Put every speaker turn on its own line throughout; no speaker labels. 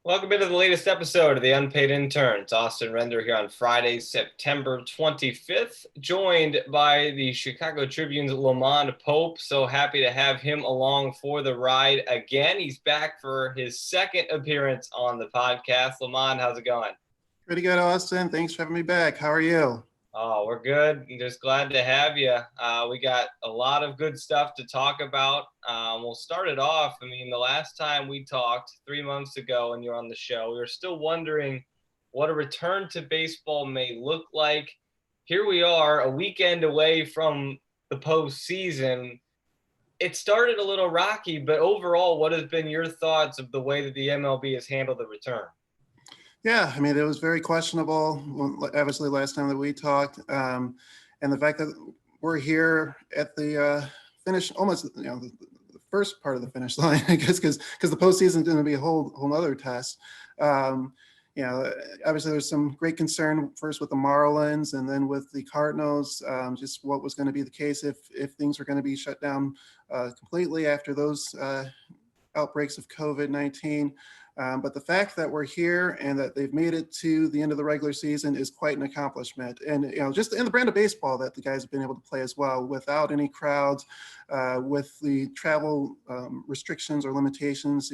Welcome into the latest episode of the Unpaid Interns. Austin Render here on Friday, September 25th, joined by the Chicago Tribune's LaMond Pope. So happy to have him along for the ride again. He's back for his second appearance on the podcast. LaMond, how's it going?
Pretty good, Austin. Thanks for having me back. How are you?
Oh, we're good. Just glad to have you. We got a lot of good stuff to talk about. We'll start it off. The last time we talked 3 months ago and you're on the show, we were still wondering what a return to baseball may look like. Here we are, a weekend away from the postseason. It started a little rocky, but overall, what has been your thoughts of the way that the MLB has handled the return?
Yeah, it was very questionable, obviously, last time that we talked. And the fact that we're here at the finish, almost, the first part of the finish line, I guess, because the postseason is going to be a whole other test. Obviously, there's some great concern first with the Marlins and then with the Cardinals, just what was going to be the case if things were going to be shut down completely after those outbreaks of COVID-19. But the fact that we're here and that they've made it to the end of the regular season is quite an accomplishment. And, just in the brand of baseball that the guys have been able to play as well, without any crowds, with the travel restrictions or limitations,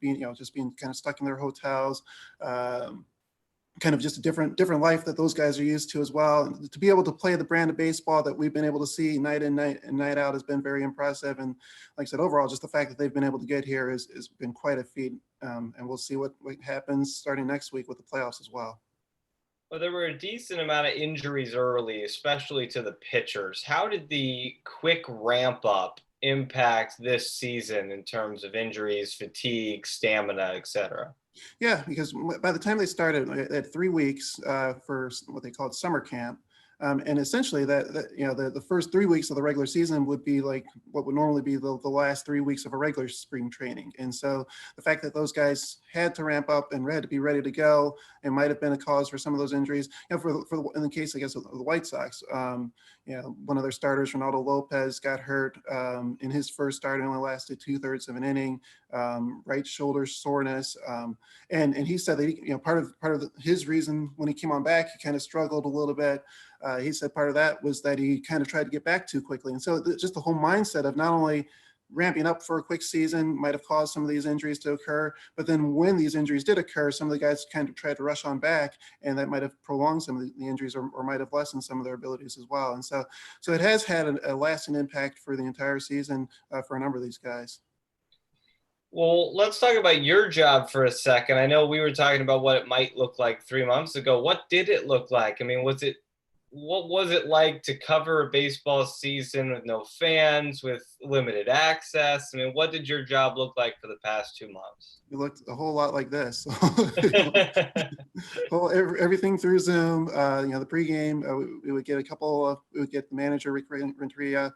being kind of stuck in their hotels, kind of just a different life that those guys are used to as well. And to be able to play the brand of baseball that we've been able to see night in, night out has been very impressive. And like I said, overall, just the fact that they've been able to get here has been quite a feat. And we'll see what happens starting next week with the playoffs as well.
Well, there were a decent amount of injuries early, especially to the pitchers. How did the quick ramp up impact this season in terms of injuries, fatigue, stamina, etc.?
Yeah, because by the time they started, they had 3 weeks for what they called summer camp. And essentially the first 3 weeks of the regular season would be like what would normally be the last 3 weeks of a regular spring training. And so the fact that those guys had to ramp up and had to be ready to go, it might have been a cause for some of those injuries. In the case, I guess, of the White Sox, one of their starters, Ronaldo Lopez, got hurt in his first start. It only lasted 2/3 of an inning, right shoulder soreness. And he said that part of his reason when he came on back, he kind of struggled a little bit. He said part of that was that he kind of tried to get back too quickly. And so just the whole mindset of not only ramping up for a quick season might have caused some of these injuries to occur, but then when these injuries did occur, some of the guys kind of tried to rush on back, and that might have prolonged some of the injuries or might have lessened some of their abilities as well. And so it has had a lasting impact for the entire season for a number of these guys.
Well, let's talk about your job for a second. I know we were talking about what it might look like 3 months ago. What did it look like? What was it like to cover a baseball season with no fans, with limited access? What did your job look like for the past 2 months?
It looked a whole lot like this. Everything through Zoom. The pregame, we would get we would get the manager, Rick Renteria.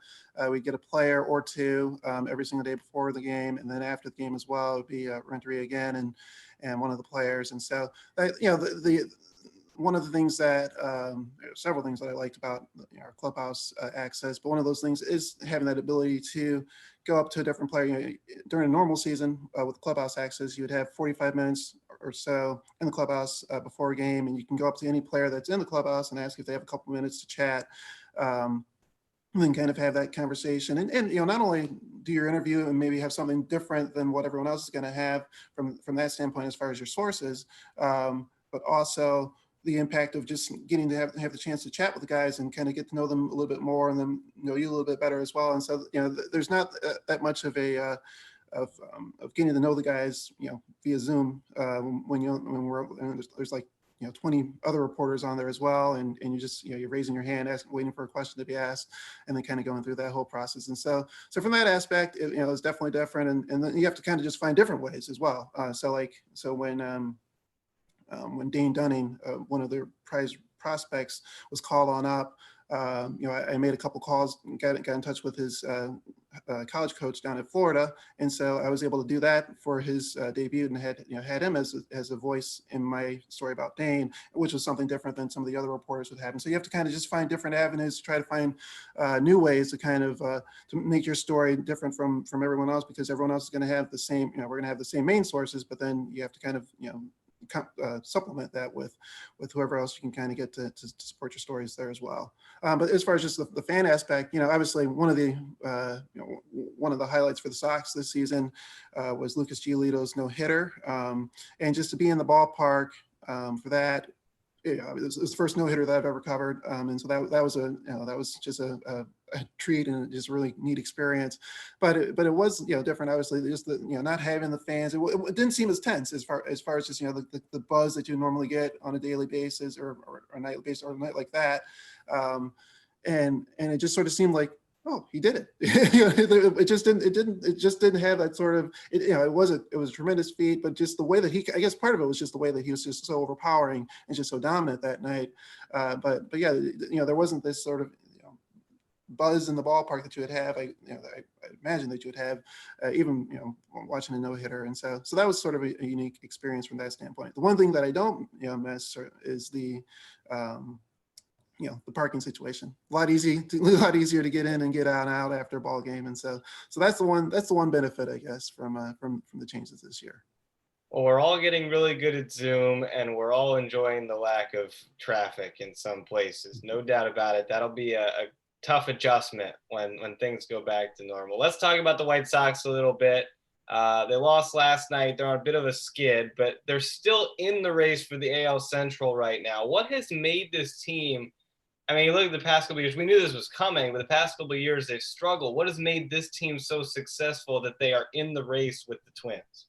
We'd get a player or two every single day before the game, and then after the game as well, it would be Renteria again and one of the players. And so, one of the things that several things that I liked about our clubhouse access, but one of those things is having that ability to go up to a different player. During a normal season with clubhouse access, you would have 45 minutes or so in the clubhouse before a game, and you can go up to any player that's in the clubhouse and ask if they have a couple minutes to chat. And then kind of have that conversation and not only do your interview and maybe have something different than what everyone else is going to have from that standpoint as far as your sources, but also the impact of just getting to have the chance to chat with the guys and kind of get to know them a little bit more and then know you a little bit better as well. And so, there's not that much of a of getting to know the guys, via Zoom there's like 20 other reporters on there as well, and you just you're raising your hand, waiting for a question to be asked, and then kind of going through that whole process. And so from that aspect, it's definitely different, and then you have to kind of just find different ways as well. When Dane Dunning, one of their prize prospects, was called on up, I made a couple calls, got in touch with his college coach down at Florida, and so I was able to do that for his debut, and had him as a voice in my story about Dane, which was something different than some of the other reporters would have. And so you have to kind of just find different avenues to try to find new ways to kind of to make your story different from everyone else, because everyone else is going to have the same, we're going to have the same main sources, but then you have to kind of supplement that with whoever else you can kind of get to support your stories there as well. But as far as just the fan aspect, obviously one of the highlights for the Sox this season was Lucas Giolito's no-hitter, and just to be in the ballpark for that. It was the first no-hitter that I've ever covered, and so that was just a treat and just a really neat experience. But it was different, obviously, just not having the fans. It didn't seem as tense as far as just the buzz that you normally get on a daily basis or a nightly basis or a night like that, and it just sort of seemed like, oh, he did it. It just didn't have that sort of, it was a tremendous feat, but just the way that I guess part of it was just the way that he was just so overpowering and just so dominant that night. But yeah, there wasn't this sort of buzz in the ballpark that you would have. I imagine that you would have even watching a no-hitter, and so that was sort of a unique experience from that standpoint. The one thing that I don't miss is the the parking situation. A lot easier to get in and get out after a ball game, and so that's the one benefit, I guess, from the changes this year.
Well, we're all getting really good at Zoom, and we're all enjoying the lack of traffic in some places. No doubt about it. That'll be a tough adjustment when things go back to normal. Let's talk about the White Sox a little bit. They lost last night. They're on a bit of a skid, but they're still in the race for the AL Central right now. What has made this team? I mean, you look at the past couple of years, we knew this was coming, but the past couple of years they've struggled. What has made this team so successful that they are in the race with the Twins?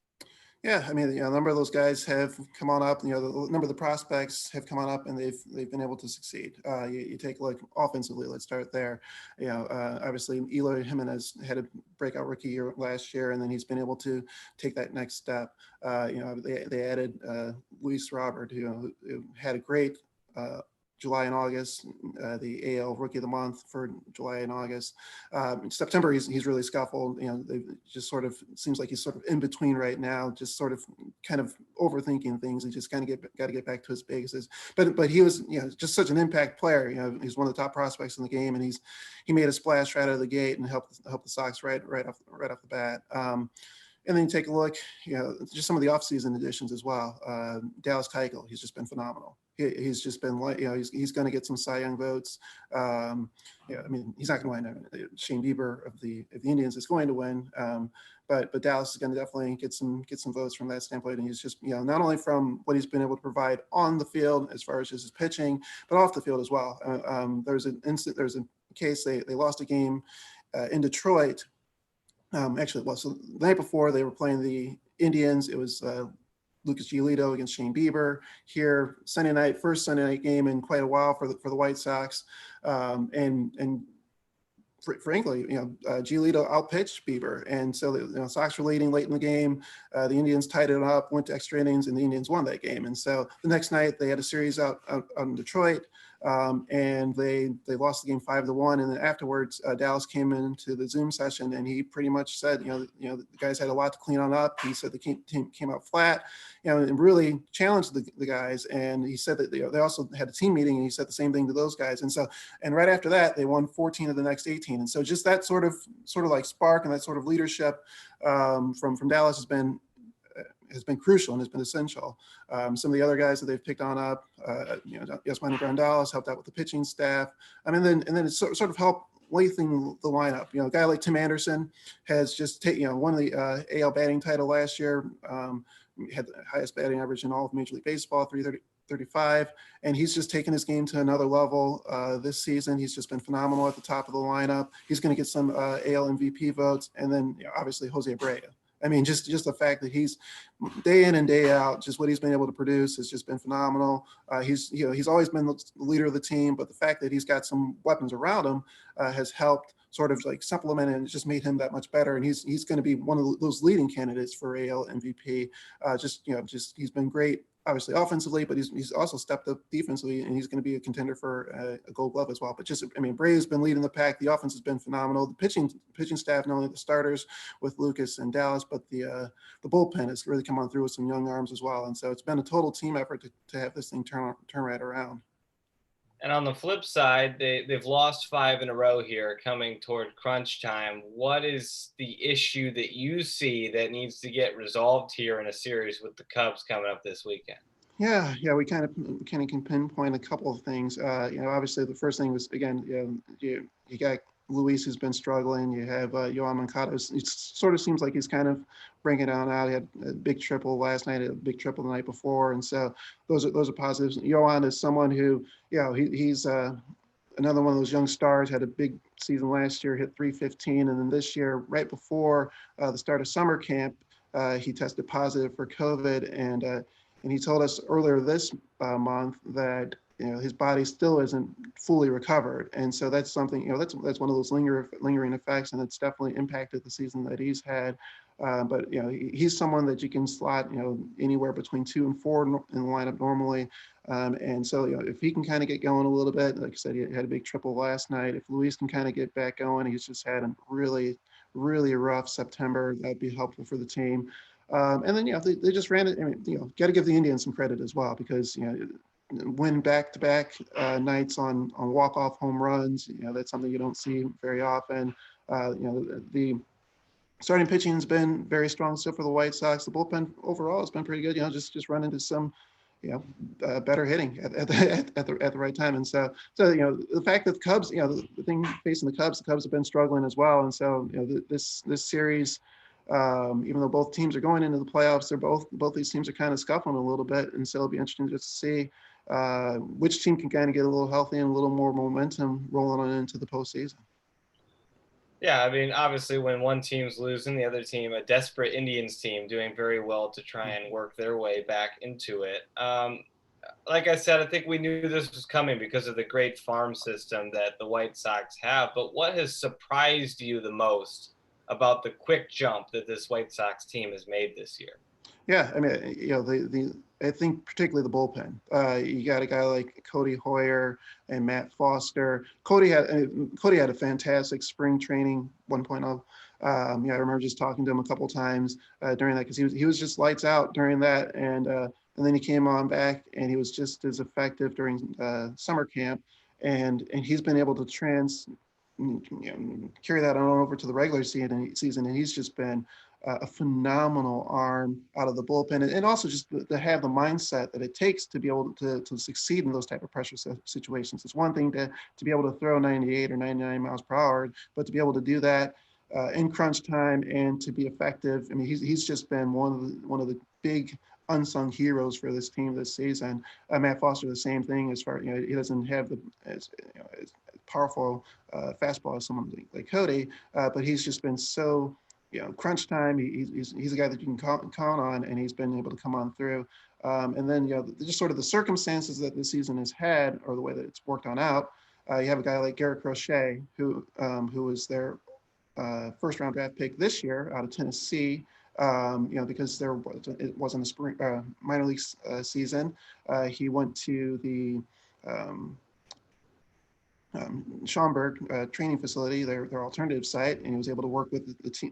Yeah, I mean, a number of those guys have come on up. The number of the prospects have come on up, and they've been able to succeed. You take a look offensively. Let's start there. Obviously, Eloy Jimenez had a breakout rookie year last year, and then he's been able to take that next step. They added Luis Robert, who had a great July and August, the AL Rookie of the Month for July and August. In September, he's really scuffled. They just sort of seems like he's sort of in between right now, just sort of kind of overthinking things. He just kind of got to get back to his bases. But he was just such an impact player. He's one of the top prospects in the game, and he made a splash right out of the gate and helped the Sox right off the bat. And then you take a look, just some of the offseason additions as well. Dallas Keuchel, he's just been phenomenal. He's just been like, he's going to get some Cy Young votes. I mean, he's not going to win. Shane Bieber of the Indians is going to win, but Dallas is going to definitely get some votes from that standpoint. And he's just, not only from what he's been able to provide on the field as far as just his pitching, but off the field as well. There's a case they lost a game in Detroit. Actually, it was so the night before they were playing the Indians. It was Lucas Giolito against Shane Bieber here first Sunday night game in quite a while for the White Sox, and frankly, Giolito outpitched Bieber, and so the Sox were leading late in the game. The Indians tied it up, went to extra innings, and the Indians won that game. And so the next night they had a series out in Detroit. And they lost the game 5-1. And then afterwards, Dallas came into the Zoom session, and he pretty much said, the guys had a lot to clean on up. He said the team came out flat, and really challenged the guys. And he said that they also had a team meeting, and he said the same thing to those guys. And right after that, they won 14 of the next 18. And so just that sort of like spark and that sort of leadership from Dallas has been crucial and has been essential. Some of the other guys that they've picked on up, Yasmani Grandales helped out with the pitching staff. And then it sort of helped lengthen the lineup. A guy like Tim Anderson has just won the AL batting title last year. Had the highest batting average in all of Major League Baseball, 335, and he's just taken his game to another level this season. He's just been phenomenal at the top of the lineup. He's going to get some AL MVP votes, and then obviously Jose Abreu. I mean, just the fact that he's day in and day out, just what he's been able to produce has just been phenomenal. He's always been the leader of the team, but the fact that he's got some weapons around him has helped sort of like supplement it, and it's just made him that much better. And he's going to be one of those leading candidates for AL MVP. He's been great obviously offensively, but he's also stepped up defensively, and he's going to be a contender for a Gold Glove as well. But just, I mean, Bray's been leading the pack. The offense has been phenomenal. The pitching staff, not only the starters with Lucas and Dallas, but the bullpen has really come on through with some young arms as well. And so it's been a total team effort to have this thing turn right around.
And on the flip side, they've lost 5 in a row here coming toward crunch time. What is the issue that you see that needs to get resolved here in a series with the Cubs coming up this weekend?
Yeah, we kind of can pinpoint a couple of things. Obviously the first thing was, again, you got Luis, who's been struggling. You have Yohan Moncada. It sort of seems like he's kind of bringing it on out. He had a big triple last night, a big triple the night before, and so those are positives. Yohan is someone who, he's another one of those young stars. Had a big season last year, hit 315, and then this year, right before the start of summer camp, he tested positive for COVID, and he told us earlier this month that his body still isn't fully recovered, and so that's something, that's one of those lingering effects, and it's definitely impacted the season that he's had. But he's someone that you can slot anywhere between 2 and 4 in the lineup normally, and so if he can kind of get going a little bit, like I said, he had a big triple last night. If Luis can kind of get back going, he's just had a really rough September. That'd be helpful for the team. And then, they just ran it. I mean, got to give the Indians some credit as well, because, win back-to-back nights on walk-off home runs. That's something you don't see very often. The starting pitching has been very strong still for the White Sox. The bullpen overall has been pretty good. Just run into some, better hitting at the right time. And so the fact that the Cubs, the thing facing the Cubs have been struggling as well. And so this series. Even though both teams are going into the playoffs, both these teams are kind of scuffling a little bit, and so it'll be interesting just to see which team can kind of get a little healthy and a little more momentum rolling on into the postseason.
Yeah, I mean, obviously, when one team's losing, the other team, a desperate Indians team, doing very well to try and work their way back into it. Like I said, I think we knew this was coming because of the great farm system that the White Sox have. But what has surprised you the most about the quick jump that this White Sox team has made this year?
Yeah, I mean, I think particularly the bullpen. You got a guy like Cody Hoyer and Matt Foster. Cody had a fantastic spring training 1.0. I remember just talking to him a couple times during that, because he was just lights out during that, and then he came on back and he was just as effective during summer camp, and he's been able to carry that on over to the regular season, and he's just been a phenomenal arm out of the bullpen, and also just to have the mindset that it takes to be able to succeed in those type of pressure situations. It's one thing to be able to throw 98 or 99 miles per hour, but to be able to do that in crunch time and to be effective. I mean, he's just been one of the big unsung heroes for this team this season. Matt Foster, the same thing. As far he doesn't have as powerful fastball as someone like Cody, but he's just been so crunch time. He's a guy that you can count on, and he's been able to come on through. And then just sort of the circumstances that this season has had, or the way that it's worked on out. You have a guy like Garrett Crochet, who was their first round draft pick this year out of Tennessee. Because it wasn't a spring minor league season. He went to the Schaumburg training facility, their alternative site, and he was able to work with the team,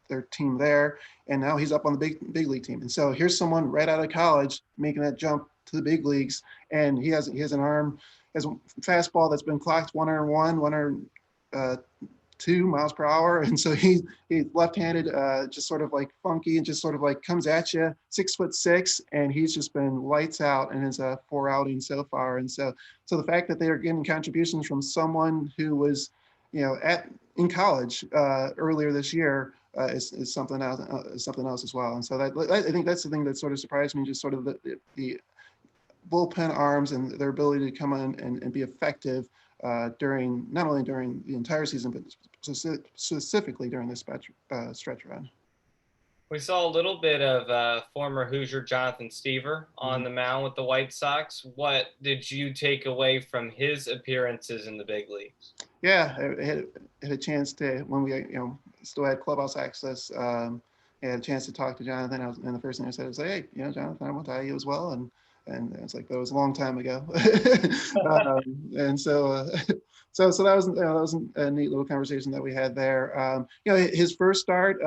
their team there. And now he's up on the big league team. And so here's someone right out of college making that jump to the big leagues, and he has an arm, has a fastball that's been clocked 101, 102 miles per hour. And so he's left-handed, just sort of like funky, and just sort of like comes at you, 6'6", and he's just been lights out in his 4 outings so far. And so the fact that they are getting contributions from someone who was, in college earlier this year is something else as well. And so I think that's the thing that sort of surprised me, just sort of the bullpen arms and their ability to come in and be effective during, not only during the entire season, but specifically during this stretch run.
We saw a little bit of former Hoosier Jonathan Stever on the mound with the White Sox. What did you take away from his appearances in the big leagues?
Yeah, I had a chance to, when we still had clubhouse access, had a chance to talk to Jonathan, and the first thing I said was, "Hey, Jonathan, I went to IU as well," and it's like that was a long time ago. And so, so that was a neat little conversation that we had there. His first start,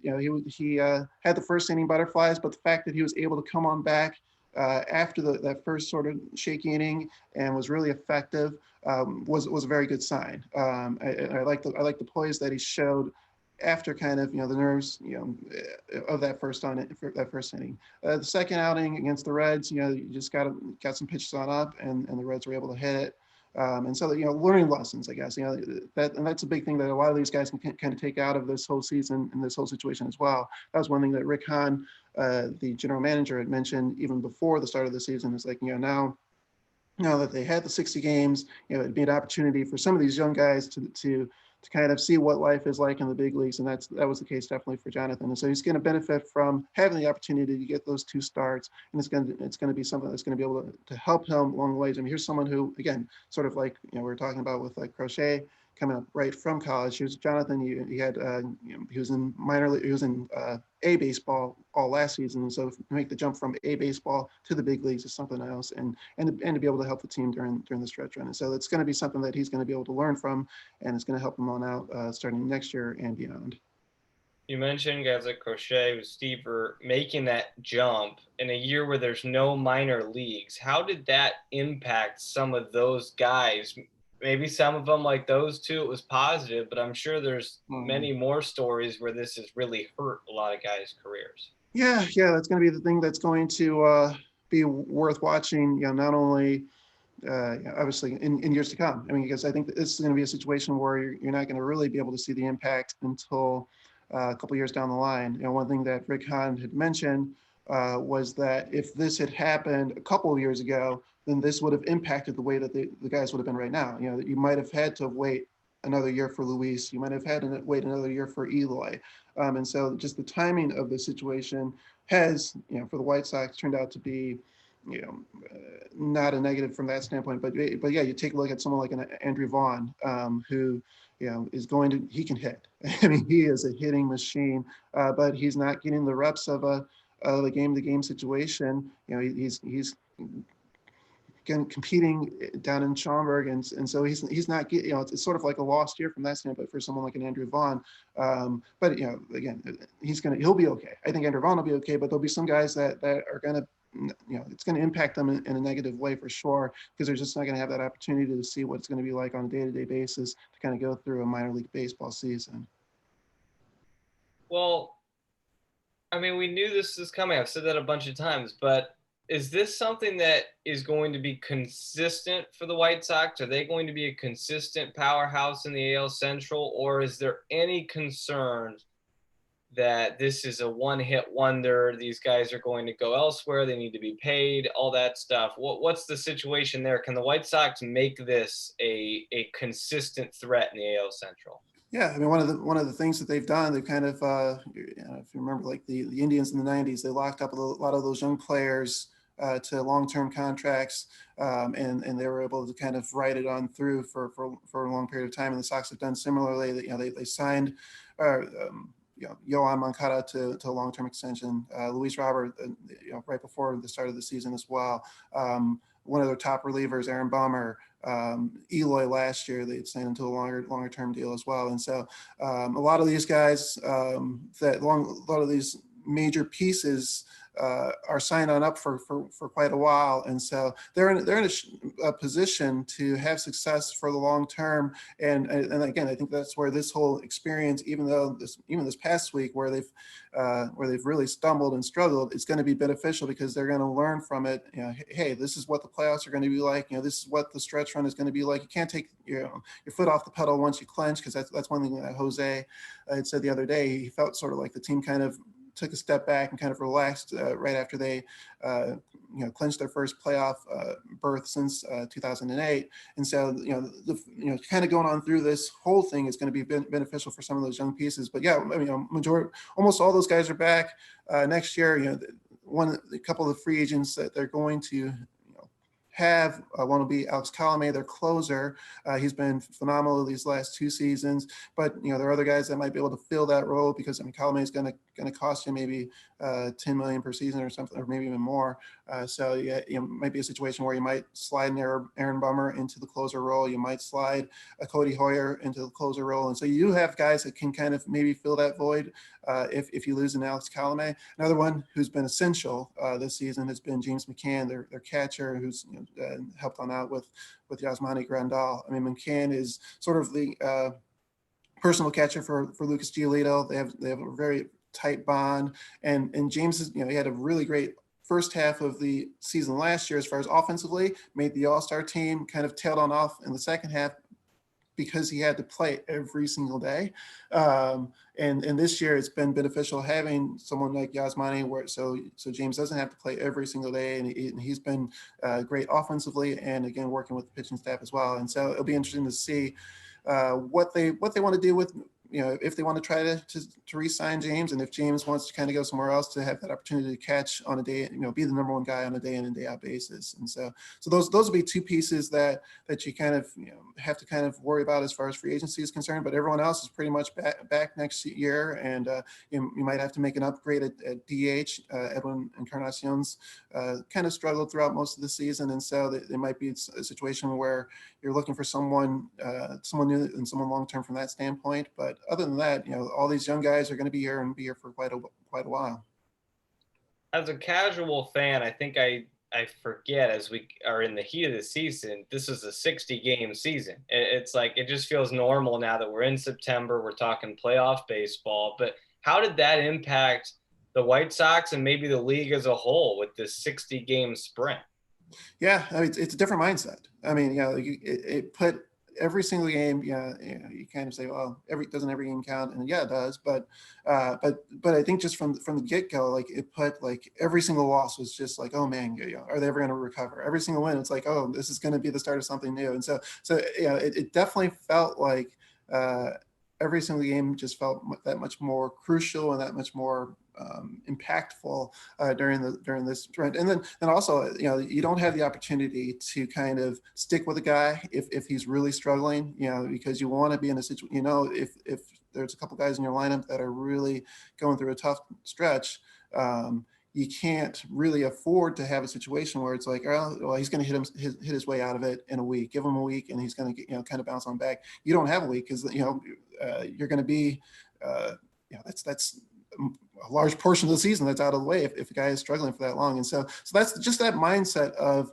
he had the first inning butterflies, but the fact that he was able to come on back after that first sort of shaky inning and was really effective was a very good sign. I like the poise that he showed after kind of the nerves of that first inning. The second outing against the Reds, you just got some pitches on up, and the Reds were able to hit it. And so learning lessons, I guess, and that's a big thing that a lot of these guys can kind of take out of this whole season and this whole situation as well. That was one thing that Rick Hahn, the general manager, had mentioned even before the start of the season. Is like, now that they had the 60 games, it'd be an opportunity for some of these young guys to kind of see what life is like in the big leagues. And that was the case definitely for Jonathan. And so he's going to benefit from having the opportunity to get those 2 starts. And it's going to be something that's going to be able to help him along the ways. I mean, here's someone who, again, sort of like, we were talking about with like Crochet coming up right from college. Here's Jonathan. He had, he was in minor league, he was in A baseball all last season. And so to make the jump from A baseball to the big leagues is something else, and to be able to help the team during the stretch run. And so it's going to be something that he's going to be able to learn from, and it's going to help him on out starting next year and beyond.
You mentioned guys like Crochet with Steve are making that jump in a year where there's no minor leagues. How did that impact some of those guys? Maybe some of them, like those two, it was positive, but I'm sure there's many more stories where this has really hurt a lot of guys' careers.
Yeah, that's going to be the thing that's going to be worth watching. Not only obviously in years to come. I mean, because I think that this is going to be a situation where you're not going to really be able to see the impact until a couple of years down the line. One thing that Rick Hahn had mentioned was that if this had happened a couple of years ago, then this would have impacted the way that the guys would have been right now. That you might have had to wait another year for Luis. You might have had to wait another year for Eloy. And so just the timing of the situation has, for the White Sox turned out to be, not a negative from that standpoint, but yeah, you take a look at someone like an Andrew Vaughn, who, he can hit. I mean, he is a hitting machine, but he's not getting the reps of a game-to-game situation. He's competing down in Schaumburg, and so he's not getting, it's sort of like a lost year from that standpoint for someone like an Andrew Vaughn. But again, he'll be okay. I think Andrew Vaughn will be okay, but there'll be some guys that are going to, it's going to impact them in a negative way for sure, because they're just not going to have that opportunity to see what it's going to be like on a day-to-day basis to kind of go through a minor league baseball season.
Well, I mean, we knew this was coming. I've said that a bunch of times, but is this something that is going to be consistent for the White Sox? Are they going to be a consistent powerhouse in the AL Central, or is there any concern that this is a one-hit wonder? These guys are going to go elsewhere. They need to be paid, all that stuff. What's the situation there? Can the White Sox make this a consistent threat in the AL Central?
Yeah, I mean, one of the things that they've done, they've kind of, if you remember, like the Indians in the '90s, they locked up a lot of those young players to long-term contracts, and they were able to kind of ride it on through for a long period of time. And the Sox have done similarly. They signed Yoan Moncada to a long-term extension. Luis Robert, right before the start of the season as well. One of their top relievers, Aaron Bummer, Eloy last year, they signed into a longer term deal as well. And so a lot of these guys, a lot of these major pieces are signed on up for quite a while, and so they're in a position to have success for the long term. And again, I think that's where this whole experience, even this past week where they've really stumbled and struggled, it's going to be beneficial because they're going to learn from it. Hey, this is what the playoffs are going to be like. This is what the stretch run is going to be like. You can't take your foot off the pedal once you clinch, because that's one thing that Jose had said the other day. He felt sort of like the team kind of took a step back and kind of relaxed right after they clinched their first playoff berth since 2008. And so kind of going on through this whole thing is going to be beneficial for some of those young pieces. But yeah, I mean, almost all those guys are back next year. A couple of the free agents that they're going to have one will be Alex Colomé, their closer. He's been phenomenal these last 2 seasons, but there are other guys that might be able to fill that role, because Colomé is going to going to cost you maybe 10 million per season or something, or maybe even more. So yeah, it might be a situation where you might slide an Aaron Bummer into the closer role. You might slide a Cody Hoyer into the closer role. And so you do have guys that can kind of maybe fill that void if you lose an Alex Colomé. Another one who's been essential this season has been James McCann, their catcher, who's helped on out with Yasmani Grandal. I mean, McCann is sort of the personal catcher for Lucas Giolito. They have a very tight bond, and James is, he had a really great first half of the season last year as far as offensively, made the All-Star team, kind of tailed on off in the second half because he had to play every single day. And this year it's been beneficial having someone like Yasmani, so James doesn't have to play every single day, and he's been great offensively, and again working with the pitching staff as well. And so it'll be interesting to see what they want to do with, if they want to try to re-sign James, and if James wants to kind of go somewhere else to have that opportunity to catch on a day, be the number one guy on a day in and day out basis. And so those will be two pieces that you kind of have to kind of worry about as far as free agency is concerned. But everyone else is pretty much back next year, and you might have to make an upgrade at DH. Edwin Encarnacion's kind of struggled throughout most of the season, and so there might be a situation where you're looking for someone new and someone long term from that standpoint. But other than that, all these young guys are going to be here for quite a while.
As a casual fan, I think I forget, as we are in the heat of the season, this is a 60-game season. It's like, it just feels normal now that we're in September, we're talking playoff baseball. But how did that impact the White Sox and maybe the league as a whole with this 60-game sprint?
Yeah, I mean, it's a different mindset. I mean, it put every single game, you kind of say, well, doesn't every game count? And yeah, it does. But I think just from the get-go, like, it put, like, every single loss was just like, oh man, are they ever going to recover? Every single win, it's like, oh, this is going to be the start of something new. And so it definitely felt like every single game just felt that much more crucial and that much more impactful during this trend. And then also, you don't have the opportunity to kind of stick with a guy if he's really struggling, because you want to be in a situation, if there's a couple guys in your lineup that are really going through a tough stretch, you can't really afford to have a situation where it's like, oh, well, he's going to hit his way out of it in a week. Give him a week, and he's going to get, kind of bounce on back. You don't have a week because you're going to be, that's a large portion of the season that's out of the way if a guy is struggling for that long. And so that's just that mindset of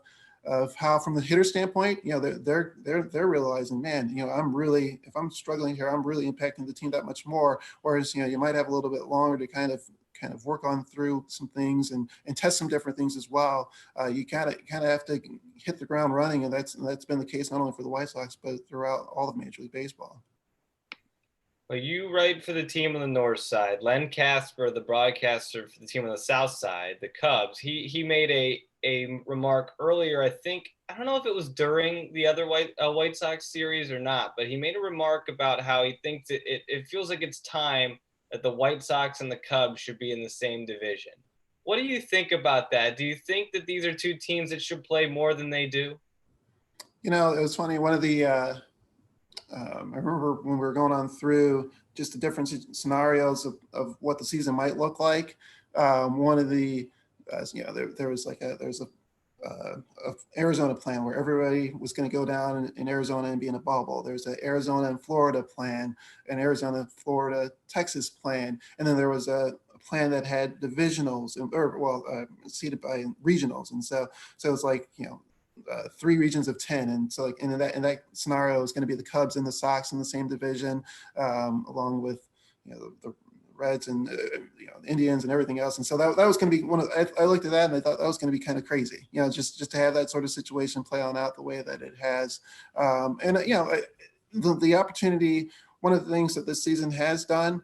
how, from the hitter standpoint, they're realizing, man, if I'm struggling here, I'm really impacting the team that much more. Whereas, you might have a little bit longer to kind of work on through some things and test some different things as well. You kind of have to hit the ground running, and that's been the case not only for the White Sox but throughout all of Major League Baseball.
Well, you write for the team on the north side. Len Casper, the broadcaster for the team on the south side, the Cubs, he made a remark earlier. I don't know if it was during the other White Sox series or not, but he made a remark about how he thinks it feels like it's time that the White Sox and the Cubs should be in the same division. What do you think about that? Do you think that these are two teams that should play more than they do?
It was funny. One of the I remember when we were going on through just the different scenarios of what the season might look like. One of the, there's a Arizona plan where everybody was going to go down in Arizona and be in a bubble. There's an Arizona and Florida plan, an Arizona, Florida, Texas plan, and then there was a plan that had divisionals seeded by regionals. And so it was like 3 regions of 10, and so in that scenario is going to be the Cubs and the Sox in the same division, along with the Reds and the Indians and everything else. And so that was going to be I looked at that and I thought that was going to be kind of crazy, just to have that sort of situation play on out the way that it has. The opportunity, one of the things that this season has done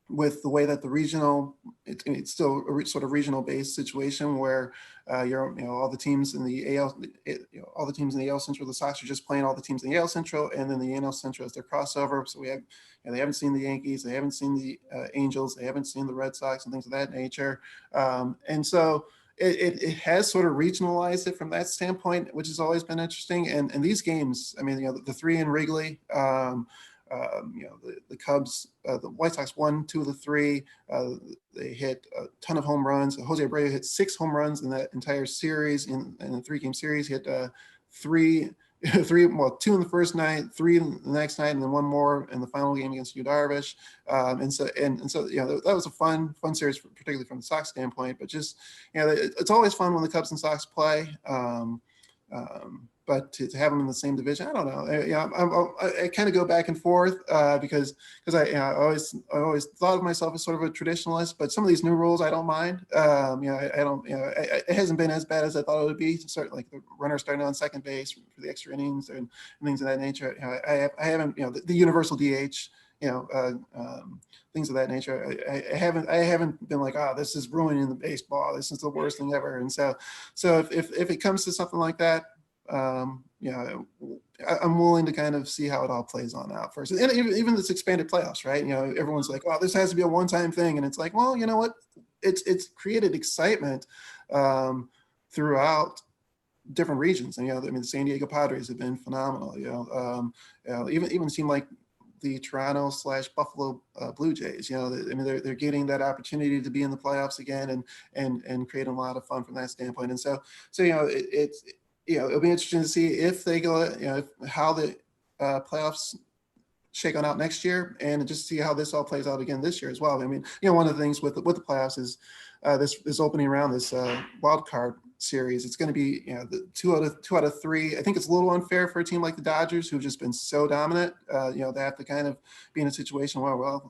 with the way that the regional, it's still a sort of regional based situation where all the teams in the AL, all the teams in the AL Central, the Sox are just playing all the teams in the AL Central, and then the NL Central is their crossover. So we have, they haven't seen the Yankees, they haven't seen the Angels, they haven't seen the Red Sox and things of that nature. And so it has sort of regionalized it from that standpoint, which has always been interesting. And these games, I mean, the 3 in Wrigley, The Cubs, the White Sox won 2 of the 3. They hit a ton of home runs. Jose Abreu hit 6 home runs in that entire series. In a 3-game series, he hit three, 2 in the first night, 3 in the next night, and then 1 more in the final game against Yu Darvish. And so that was a fun series, particularly from the Sox standpoint. But just it's always fun when the Cubs and Sox play. But to have them in the same division, I don't know. I kind of go back and forth because I always thought of myself as sort of a traditionalist. But some of these new rules I don't mind. I don't. It hasn't been as bad as I thought it would be. Certainly, like the runner starting on second base for the extra innings and things of that nature. I haven't. The universal DH. Things of that nature. I haven't been like, this is ruining the baseball. This is the worst thing ever. And so if it comes to something like that, I'm willing to kind of see how it all plays on out first. And even this expanded playoffs, right? Everyone's like, this has to be a one-time thing. And it's like, well, you know what? It's created excitement throughout different regions. And, the San Diego Padres have been phenomenal. Even seemed like the Toronto/Buffalo Blue Jays. They're getting that opportunity to be in the playoffs again and creating a lot of fun from that standpoint. And so it'll be interesting to see if they go, how the playoffs shake on out next year, and just see how this all plays out again this year as well. One of the things with the playoffs is this opening round, this wild card series. It's going to be the two out of 3. I think it's a little unfair for a team like the Dodgers, who've just been so dominant. They have to kind of be in a situation where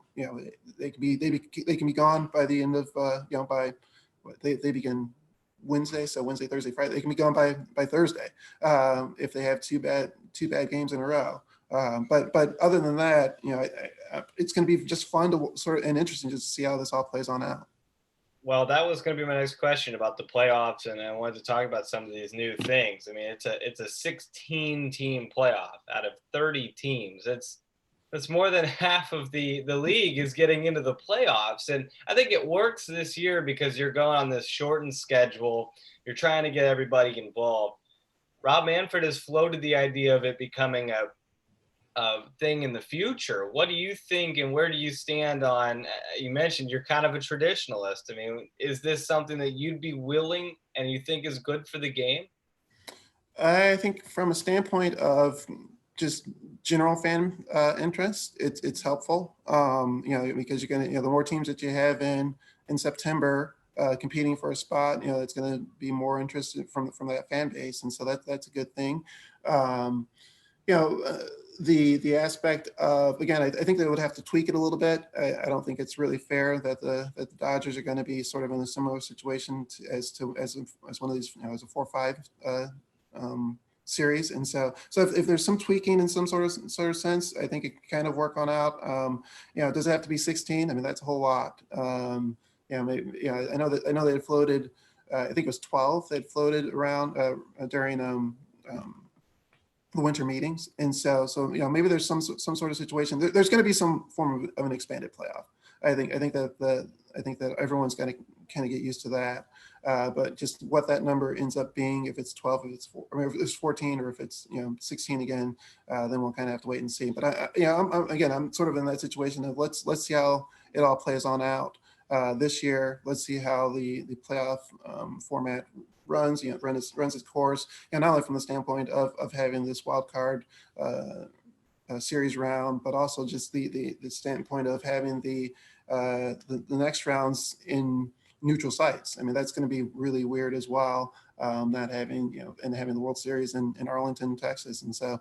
they can be gone by the end of they begin Wednesday, so Wednesday, Thursday, Friday. They can be gone by Thursday if they have two bad games in a row. But other than that, it's going to be just fun to and interesting just to see how this all plays on out.
Well, that was going to be my next question about the playoffs, and I wanted to talk about some of these new things. It's a 16-team playoff out of 30 teams. That's more than half of the league is getting into the playoffs, and I think it works this year because you're going on this shortened schedule. You're trying to get everybody involved. Rob Manfred has floated the idea of it becoming a thing in the future. What do you think, and where do you stand on? You mentioned you're kind of a traditionalist. Is this something that you'd be willing and you think is good for the game?
I think from a standpoint of just general fan interest, it's helpful. Because you're gonna, the more teams that you have in September competing for a spot, it's going to be more interest from that fan base, and so that's a good thing. The aspect of, again, I think they would have to tweak it a little bit. I don't think it's really fair that the Dodgers are going to be sort of in a similar situation as one of these, as a 4-5 series. And so if there's some tweaking in some sort of sense, I think it can kind of work on out. Does it have to be 16? That's a whole lot. I know they had floated. I think it was 12. They'd floated around during the winter meetings, and so maybe there's some sort of situation. There's going to be some form of an expanded playoff. I think that everyone's going to kind of get used to that. But just what that number ends up being, if it's 12, if it's 14, or if it's 16 again, then we'll kind of have to wait and see. But I'm sort of in that situation of let's see how it all plays on out this year. Let's see how the playoff format runs its course, and not only from the standpoint of having this wild card series round, but also just the standpoint of having the next rounds in neutral sites. That's going to be really weird as well, not having and having the World Series in Arlington, Texas. And so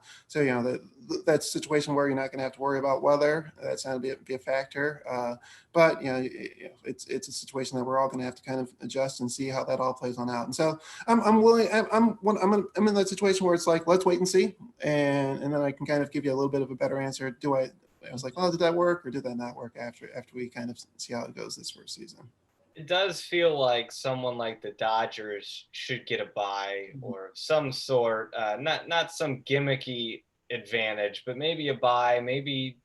that's a situation where you're not going to have to worry about weather. That's not going to be a factor. But it's a situation that we're all going to have to kind of adjust and see how that all plays on out. And so I'm willing. I'm in that situation where it's like, let's wait and see, and then I can kind of give you a little bit of a better answer. I was like, oh, did that work or did that not work after we kind of see how it goes this first season?
It does feel like someone like the Dodgers should get a bye or some sort, not some gimmicky advantage, but maybe a bye, maybe,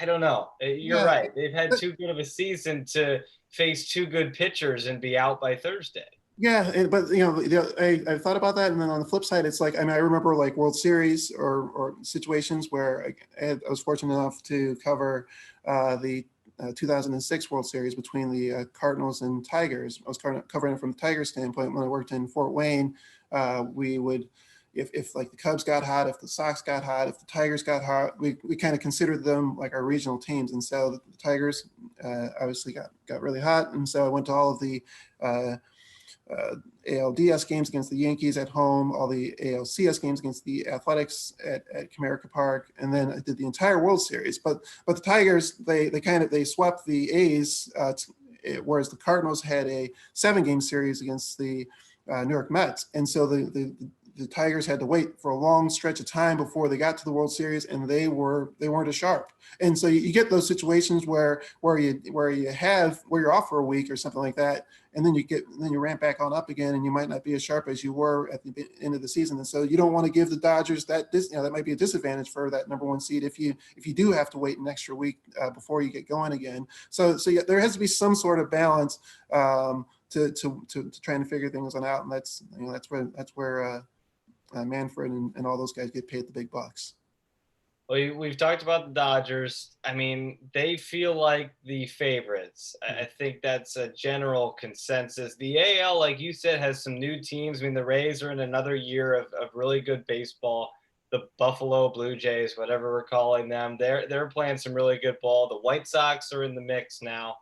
I don't know. You're right. They've had too good of a season to face two good pitchers and be out by Thursday.
Yeah, but I've thought about that, and then on the flip side, it's like, I mean, I remember like World Series or situations where I was fortunate enough to cover the 2006 World Series between the Cardinals and Tigers. I was covering it from the Tigers standpoint when I worked in Fort Wayne. We would, if like the Cubs got hot, if the Sox got hot, if the Tigers got hot, we kind of considered them like our regional teams. And so the Tigers obviously got really hot, and so I went to all of the uh, ALDS games against the Yankees at home, all the ALCS games against the Athletics at Comerica Park, and then I did the entire World Series. But the Tigers, they swept the A's, whereas the Cardinals had a 7-game series against the New York Mets, and so the Tigers had to wait for a long stretch of time before they got to the World Series, and they weren't as sharp. And so you get those situations where you're off for a week or something like that, and then you ramp back on up again, and you might not be as sharp as you were at the end of the season. And so you don't want to give the Dodgers that might be a disadvantage for that #1 seed if you do have to wait an extra week before you get going again. So yeah, there has to be some sort of balance to trying to figure things out, and that's where Manfred and all those guys get paid the big bucks.
We've talked about the Dodgers. I mean, they feel like the favorites. I think that's a general consensus. The AL, like you said, has some new teams. I mean, the Rays are in another year of really good baseball. The Buffalo Blue Jays, whatever we're calling them, they're playing some really good ball. The White Sox are in the mix now.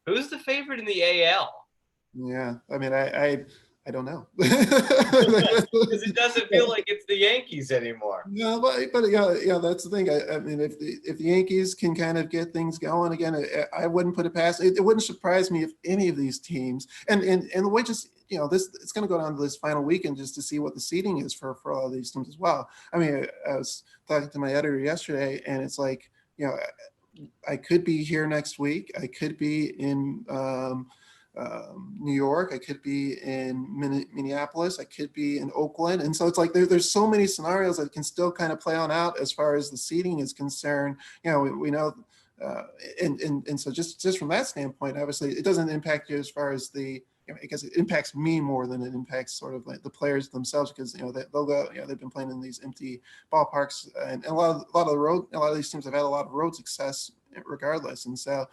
Who's the favorite in the AL?
Yeah, I mean, I don't know.
Because it doesn't feel like it's the Yankees anymore.
Yeah, but yeah, that's the thing. I mean, if the Yankees can kind of get things going again, I wouldn't put it past. It wouldn't surprise me if any of these teams and the way just this it's going to go down to this final weekend just to see what the seeding is for all of these teams as well. I mean, I was talking to my editor yesterday, and it's like I could be here next week. I could be in New York. I could be in Minneapolis. I could be in Oakland. And so it's like there's so many scenarios that can still kind of play on out as far as the seeding is concerned. We know, and so just from that standpoint, obviously it doesn't impact you as far as I guess it impacts me more than it impacts sort of like the players themselves, because they'll go, they've been playing in these empty ballparks, and a lot of these teams have had a lot of road success regardless. And so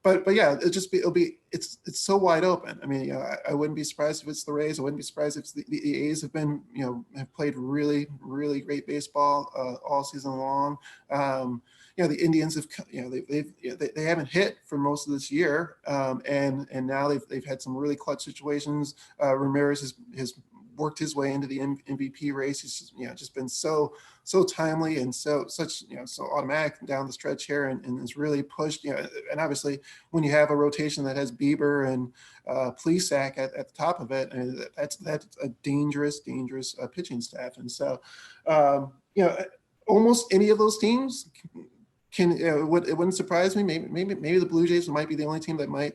but yeah, it's so wide open. I mean, I wouldn't be surprised if it's the Rays. I wouldn't be surprised if the A's have been, have played really, really great baseball all season long. The Indians have, they haven't hit for most of this year, and now they've had some really clutch situations. Ramirez has worked his way into the MVP race. He's just been so timely and so automatic down the stretch here, and has really pushed. And obviously when you have a rotation that has Bieber and Plesac at the top of it, and that's a dangerous pitching staff. And so almost any of those teams it wouldn't surprise me. Maybe the Blue Jays might be the only team that might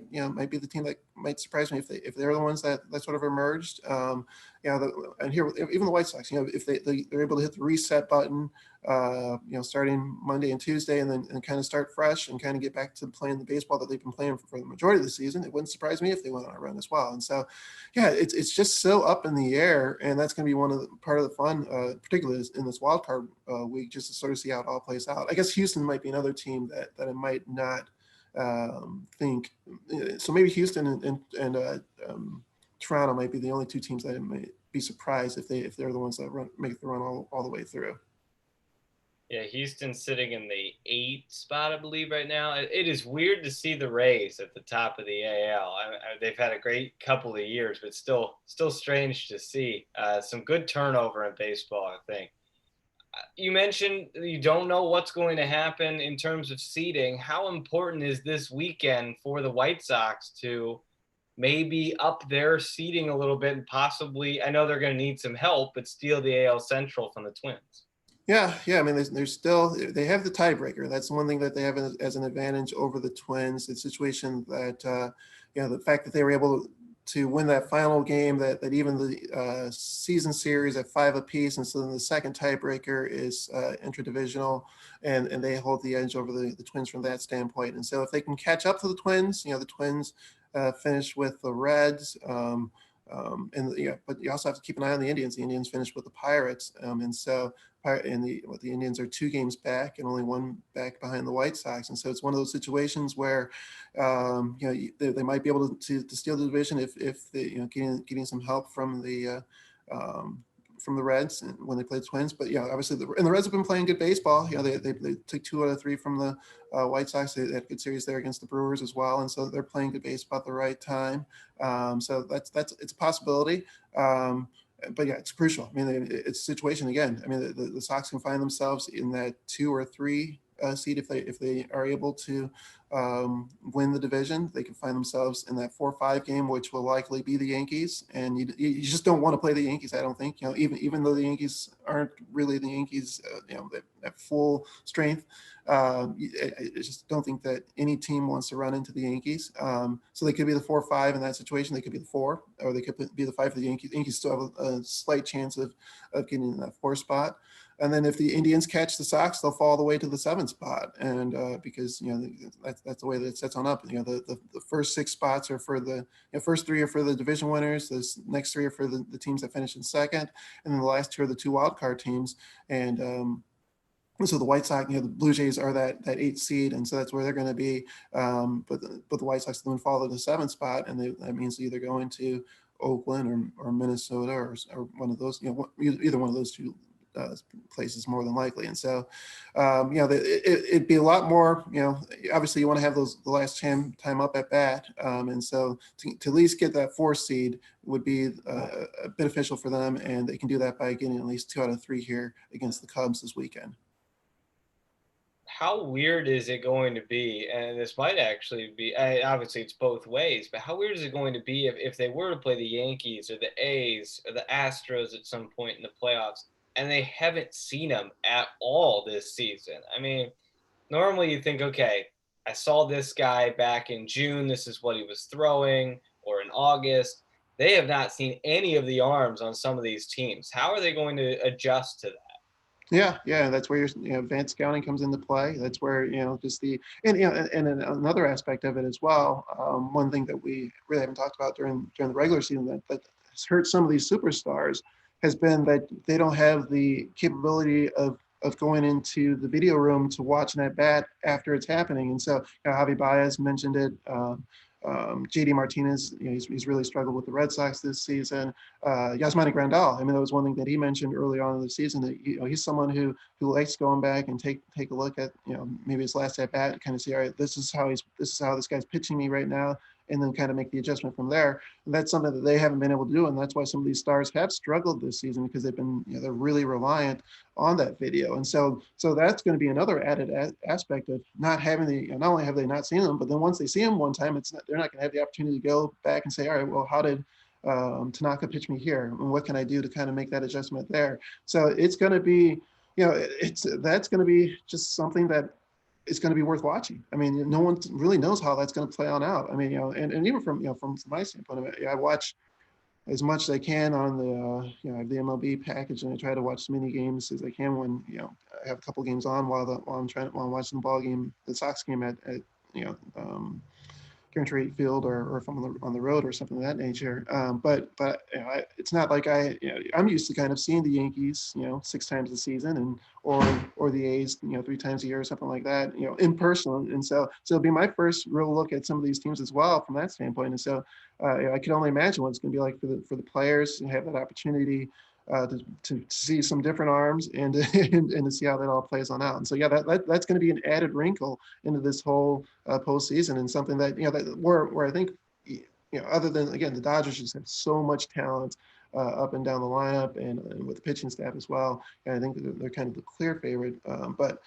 be the team that might surprise me if they're the ones that sort of emerged. And here even the White Sox, if they're able to hit the reset button, starting Monday and Tuesday, and then kind of start fresh and kind of get back to playing the baseball that they've been playing for the majority of the season, it wouldn't surprise me if they went on a run as well. And so, yeah, it's just so up in the air, and that's going to be part of the fun, particularly in this wild card week, just to sort of see how it all plays out. I guess Houston might be another team that I might not think. So maybe Houston and Toronto might be the only two teams that I might be surprised if they're the ones that make the run all the way through.
Yeah, Houston's sitting in the 8th spot, I believe, right now. It is weird to see the Rays at the top of the AL. They've had a great couple of years, but still strange to see. Some good turnover in baseball, I think. You mentioned you don't know what's going to happen in terms of seeding. How important is this weekend for the White Sox to maybe up their seeding a little bit and possibly, I know they're going to need some help, but steal the AL Central from the Twins?
Yeah. I mean, they have the tiebreaker. That's one thing that they have as an advantage over the Twins. The situation that the fact that they were able to win that final game, that even the season series at 5 apiece, and so then the second tiebreaker is interdivisional, and they hold the edge over the Twins from that standpoint. And so if they can catch up to the Twins, the Twins finished with the Reds. And yeah, but you also have to keep an eye on the Indians. The Indians finished with the Pirates, and so and the Indians are 2 games back and only one back behind the White Sox. And so it's one of those situations where they might be able to steal the division if they getting some help from the Reds when they played Twins. But yeah, obviously the Reds have been playing good baseball. They took 2 out of 3 from the White Sox. They had a good series there against the Brewers as well, and so they're playing good baseball at the right time. So that's it's a possibility. But yeah, it's crucial. I mean, it's a situation again. I mean, the Sox can find themselves in that 2 or 3 seed if they are able to win the division. They can find themselves in that 4-5 game, which will likely be the Yankees. And you just don't want to play the Yankees. I don't think, even though the Yankees aren't really the Yankees, at full strength. I just don't think that any team wants to run into the Yankees. So they could be the 4-5 in that situation. They could be the 4, or they could be the 5 for the Yankees. Yankees still have a slight chance of getting in that 4 spot. And then if the Indians catch the Sox, they'll fall all the way to the 7th spot. And because that's the way that it sets on up. The first 6 spots are for the first 3 are for the division winners. The next 3 are for the teams that finish in second, and then the last 2 are the 2 wild card teams. And so the White Sox, the Blue Jays are that 8th seed, and so that's where they're going to be. But the White Sox then follow the 7th spot, and that means either going to Oakland or Minnesota or one of those, either one of those 2 places more than likely. And so, it'd be a lot more. Obviously you want to have the last time up at bat, and so to at least get that 4 seed would be beneficial for them, and they can do that by getting at least 2 out of 3 here against the Cubs this weekend.
How weird is it going to be? And this might actually be, obviously it's both ways, but how weird is it going to be if they were to play the Yankees or the A's or the Astros at some point in the playoffs and they haven't seen them at all this season? I mean, normally you think, okay, I saw this guy back in June. This is what he was throwing, or in August. They have not seen any of the arms on some of these teams. How are they going to adjust to that?
Yeah, that's where your advanced scouting comes into play. That's where just and another aspect of it as well. One thing that we really haven't talked about during the regular season that has hurt some of these superstars has been that they don't have the capability of going into the video room to watch an at bat after it's happening. And so Javi Baez mentioned it. JD Martinez, he's really struggled with the Red Sox this season. Yasmani Grandal, I mean, that was one thing that he mentioned early on in the season, that he's someone who likes going back and take a look at maybe his last at bat and kind of see, all right, this is how this guy's pitching me right now, and then kind of make the adjustment from there. And that's something that they haven't been able to do, and that's why some of these stars have struggled this season, because they've been they're really reliant on that video. And so that's going to be another added aspect of not having not only have they not seen them, but then once they see them one time, they're not going to have the opportunity to go back and say, all right, well, how did Tanaka pitch me here, and what can I do to kind of make that adjustment there? So it's going to be, that's going to be just something that it's going to be worth watching. I mean, no one really knows how that's going to play on out. I mean, and even from my standpoint, I watch as much as I can on the the MLB package, and I try to watch as many games as I can when I have a couple games on while I'm watching the Sox game at Guaranteed Rate Field, or if I'm on the road or something of that nature. But it's not like I'm used to kind of seeing the Yankees 6 times a season, and or the A's 3 times a year or something like that in person. And so it'll be my first real look at some of these teams as well from that standpoint. And so I can only imagine what it's going to be like for the players to have that opportunity to see some different arms and and to see how that all plays on out. And so that's going to be an added wrinkle into this whole postseason, and something that where I think other than, again, the Dodgers just have so much talent up and down the lineup, and with the pitching staff as well. And I think they're kind of the clear favorite, but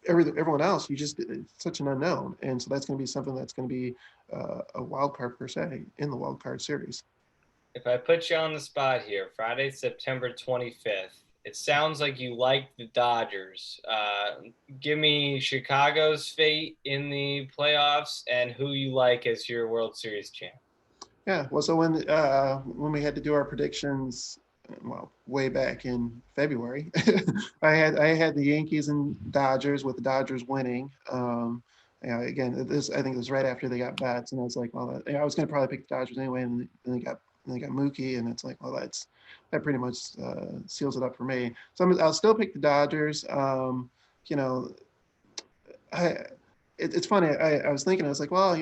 everyone else, it's such an unknown, and so that's going to be something that's going to be a wild card per se in the wild card series.
If I put you on the spot here, Friday, September 25th, it sounds like you like the Dodgers. Give me Chicago's fate in the playoffs and who you like as your World Series champ.
Yeah, well, so when we had to do our predictions, well, way back in February, I had the Yankees and Dodgers, with the Dodgers winning. again, this I think it was right after they got bats, and I was like, well, I was going to probably pick the Dodgers anyway, and then they got Mookie, and it's like, well, that pretty much seals it up for me. So I'll still pick the Dodgers. You know, I it's funny. I was thinking, I was like, well,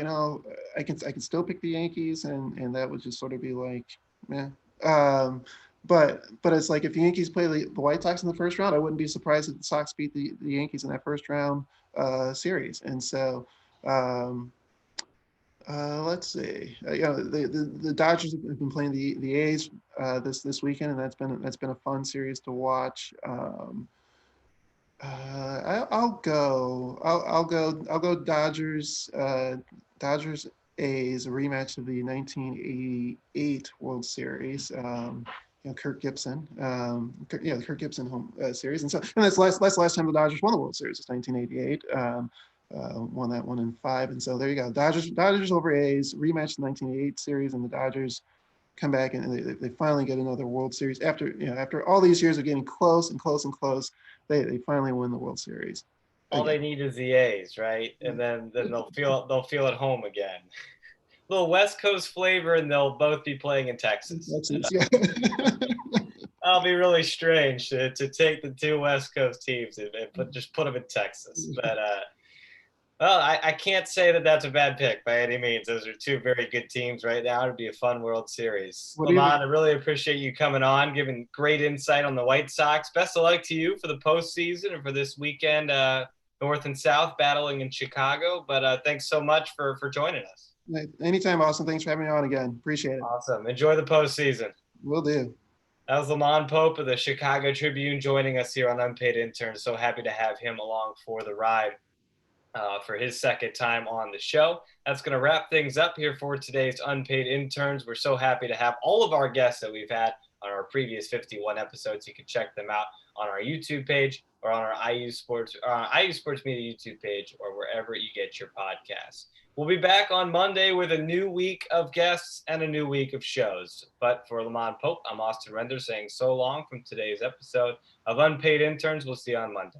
I can still pick the Yankees, and that would just sort of be like, yeah. But it's like if the Yankees play the White Sox in the first round, I wouldn't be surprised if the Sox beat the Yankees in that first round series. And so um, let's see. The Dodgers have been playing the A's this weekend, and that's been a fun series to watch. I'll go Dodgers. Dodgers A's, a rematch of the 1988 World Series. Kirk Gibson. The Kirk Gibson home series, and that's last time the Dodgers won the World Series. It's 1988. Won that one in 5, and so there you go. Dodgers over A's, rematch the 1988 series, and the Dodgers come back and they finally get another World Series after all these years of getting close and close and close. They finally win the World Series.
All they need is the A's, right? And then they'll feel at home again. Little West Coast flavor, and they'll both be playing in Texas.
Yeah.
That'll be really strange to take the two West Coast teams and just put them in Texas. But well, I can't say that that's a bad pick by any means. Those are two very good teams right now. It'd be a fun World Series. LaMond, I really appreciate you coming on, giving great insight on the White Sox. Best of luck to you for the postseason and for this weekend, North and South battling in Chicago. But thanks so much for joining us.
Anytime, Austin. Thanks for having me on again. Appreciate it.
Awesome. Enjoy the postseason.
Will do.
That was LaMond Pope of the Chicago Tribune joining us here on Unpaid Interns. So happy to have him along for the ride for his second time on the show. That's going to wrap things up here for today's Unpaid Interns. We're so happy to have all of our guests that we've had on our previous 51 episodes. You can check them out on our YouTube page or on our IU Sports Media YouTube page or wherever you get your podcasts. We'll be back on Monday with a new week of guests and a new week of shows. But for LaMond Pope, I'm Austin Render saying so long from today's episode of Unpaid Interns. We'll see you on Monday.